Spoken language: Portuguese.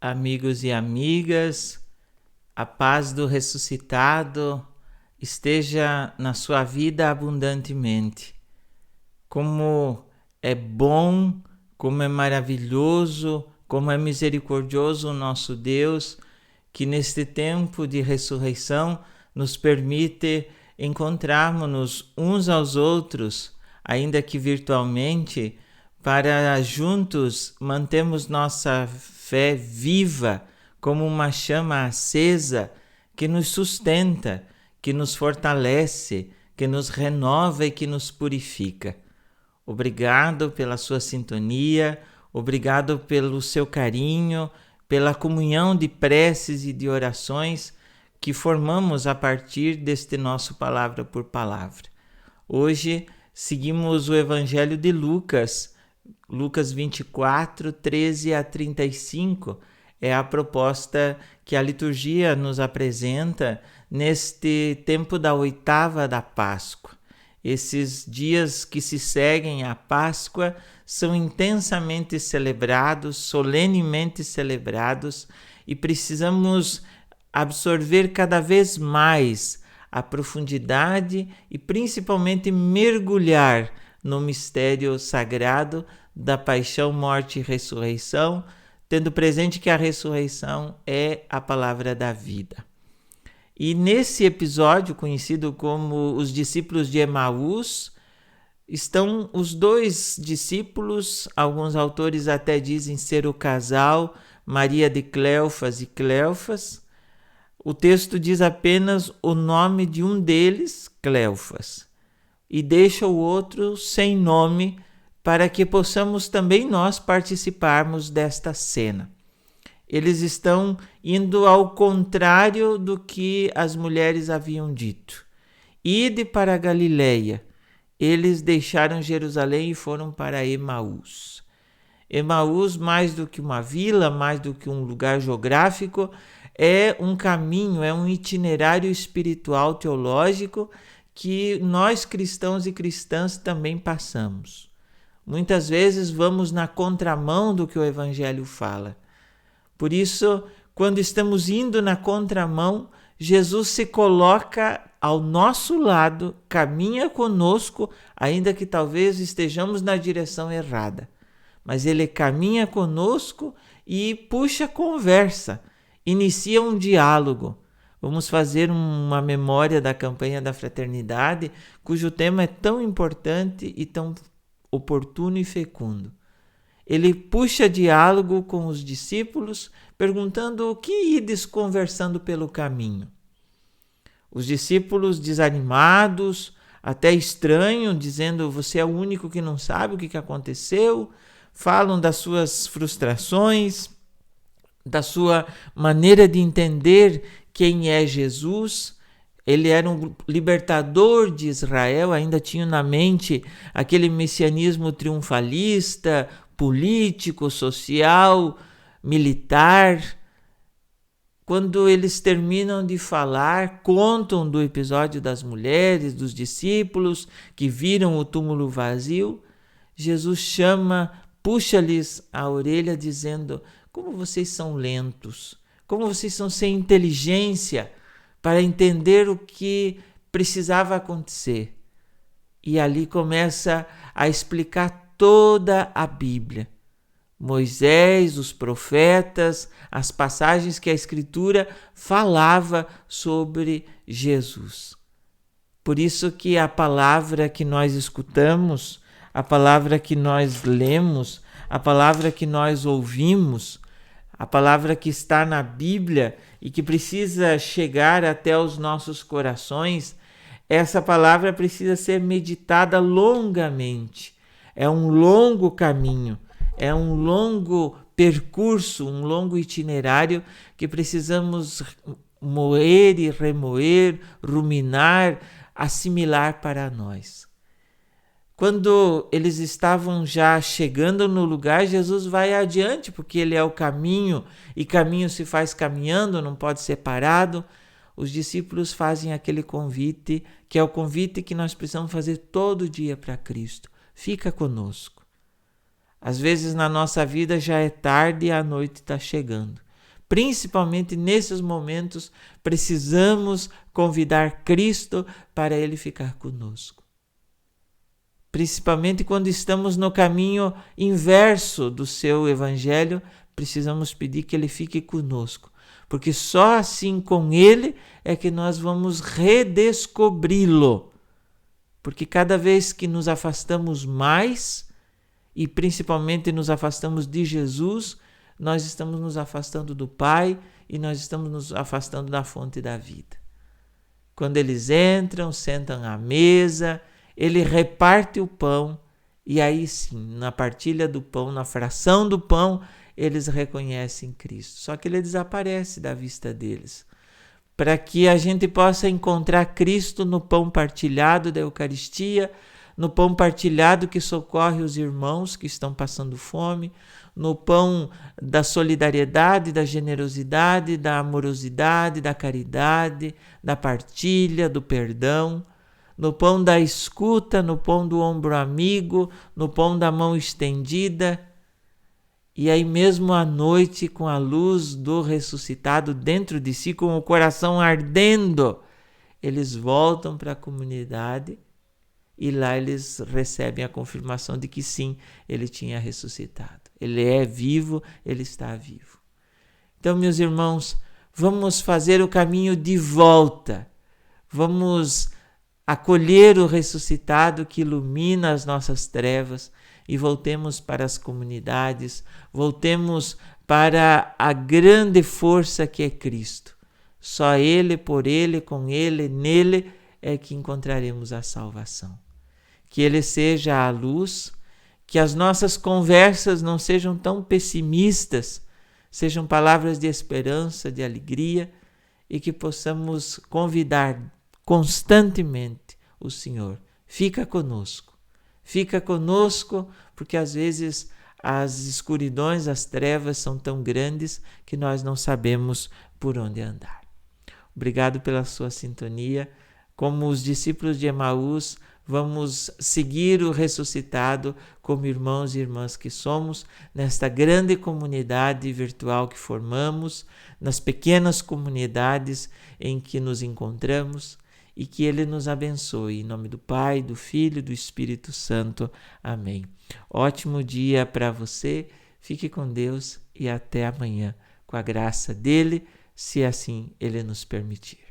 amigos e amigas, a paz do ressuscitado esteja na sua vida abundantemente. Como é bom, como é maravilhoso, como é misericordioso o nosso Deus, que neste tempo de ressurreição nos permite encontrarmos-nos uns aos outros, ainda que virtualmente, para juntos mantermos nossa fé viva como uma chama acesa que nos sustenta, que nos fortalece, que nos renova e que nos purifica. Obrigado pela sua sintonia, obrigado pelo seu carinho, pela comunhão de preces e de orações que formamos a partir deste nosso Palavra por Palavra. Hoje seguimos o Evangelho de Lucas 24, 13 a 35, é a proposta que a liturgia nos apresenta neste tempo da oitava da Páscoa. Esses dias que se seguem à Páscoa são intensamente celebrados, solenemente celebrados, e precisamos absorver cada vez mais a profundidade e principalmente mergulhar no mistério sagrado da paixão, morte e ressurreição, tendo presente que a ressurreição é a palavra da vida. E nesse episódio, conhecido como os discípulos de Emaús, estão os dois discípulos, alguns autores até dizem ser o casal Maria de Cleofas e Cleofas. O texto diz apenas o nome de um deles, Cleofas, e deixa o outro sem nome, para que possamos também nós participarmos desta cena. Eles estão indo ao contrário do que as mulheres haviam dito. Ide para a Galileia. Eles deixaram Jerusalém e foram para Emaús. Emaús, mais do que uma vila, mais do que um lugar geográfico, é um caminho, é um itinerário espiritual teológico que nós cristãos e cristãs também passamos. Muitas vezes vamos na contramão do que o Evangelho fala. Por isso, quando estamos indo na contramão, Jesus se coloca ao nosso lado, caminha conosco, ainda que talvez estejamos na direção errada. Mas ele caminha conosco e puxa conversa, inicia um diálogo. Vamos fazer uma memória da campanha da fraternidade, cujo tema é tão importante e tão oportuno e fecundo. Ele puxa diálogo com os discípulos, perguntando o que ides conversando pelo caminho. Os discípulos desanimados, até estranhos, dizendo: você é o único que não sabe o que aconteceu, falam das suas frustrações, da sua maneira de entender quem é Jesus. Ele era um libertador de Israel, ainda tinha na mente aquele messianismo triunfalista, político, social, militar. Quando eles terminam de falar, contam do episódio das mulheres, dos discípulos que viram o túmulo vazio, Jesus chama, puxa-lhes a orelha dizendo: como vocês são lentos, como vocês são sem inteligência para entender o que precisava acontecer. E ali começa a explicar toda a Bíblia. Moisés, os profetas, as passagens que a Escritura falava sobre Jesus. Por isso que a palavra que nós escutamos, a palavra que nós lemos, a palavra que nós ouvimos, a palavra que está na Bíblia e que precisa chegar até os nossos corações, essa palavra precisa ser meditada longamente. É um longo caminho, é um longo percurso, um longo itinerário que precisamos moer e remoer, ruminar, assimilar para nós. Quando eles estavam já chegando no lugar, Jesus vai adiante, porque ele é o caminho, e caminho se faz caminhando, não pode ser parado. Os discípulos fazem aquele convite, que é o convite que nós precisamos fazer todo dia para Cristo. Fica conosco. Às vezes na nossa vida já é tarde e a noite está chegando. principalmente nesses momentos, precisamos convidar Cristo para Ele ficar conosco. Principalmente quando estamos no caminho inverso do seu Evangelho, precisamos pedir que Ele fique conosco, porque só assim com Ele é que nós vamos redescobri-lo. Porque cada vez que nos afastamos mais, e principalmente nos afastamos de Jesus, nós estamos nos afastando do Pai e nós estamos nos afastando da fonte da vida. Quando eles entram, sentam à mesa, ele reparte o pão e aí sim, na partilha do pão, na fração do pão, eles reconhecem Cristo. Só que ele desaparece da vista deles. Para que a gente possa encontrar Cristo no pão partilhado da Eucaristia, no pão partilhado que socorre os irmãos que estão passando fome, no pão da solidariedade, da generosidade, da amorosidade, da caridade, da partilha, do perdão, no pão da escuta, no pão do ombro amigo, no pão da mão estendida. E aí mesmo à noite, com a luz do ressuscitado dentro de si, com o coração ardendo, eles voltam para a comunidade e lá eles recebem a confirmação de que sim, ele tinha ressuscitado. Ele é vivo, ele está vivo. Então, meus irmãos, vamos fazer o caminho de volta. Vamos acolher o ressuscitado que ilumina as nossas trevas e voltemos para as comunidades, voltemos para a grande força que é Cristo. Só Ele, por Ele, com Ele, nele é que encontraremos a salvação. Que Ele seja a luz, que as nossas conversas não sejam tão pessimistas, sejam palavras de esperança, de alegria, e que possamos convidar constantemente o Senhor. Fica conosco, porque às vezes as escuridões, as trevas são tão grandes que nós não sabemos por onde andar. Obrigado pela sua sintonia. Como os discípulos de Emaús, vamos seguir o ressuscitado como irmãos e irmãs que somos, nesta grande comunidade virtual que formamos, nas pequenas comunidades em que nos encontramos, e que Ele nos abençoe. Em nome do Pai, do Filho e do Espírito Santo. Amém. Ótimo dia para você, fique com Deus e até amanhã, com a graça dEle, se assim Ele nos permitir.